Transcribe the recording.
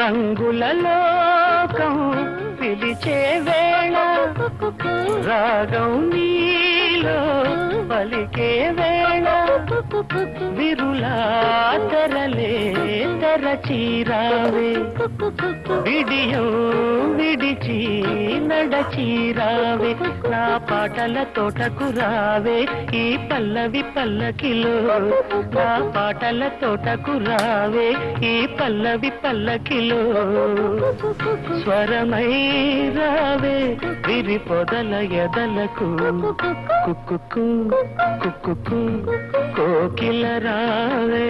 రంగుల లోకం పిలిచే వేళ రాగం నీలో పలికే వేళ విరులా తెరలే తెరచీరావే విడియం విడిచి నడచీరావే నా పాటల తోటకు రావే ఈ పల్లవి పల్లకిలో నా పాటల తోటకు రావే ఈ పల్లవి పల్లకిలో స్వరమై రావే విరి పొదల ఎదలకు కుక్కు కుక్కు కోకిల రావే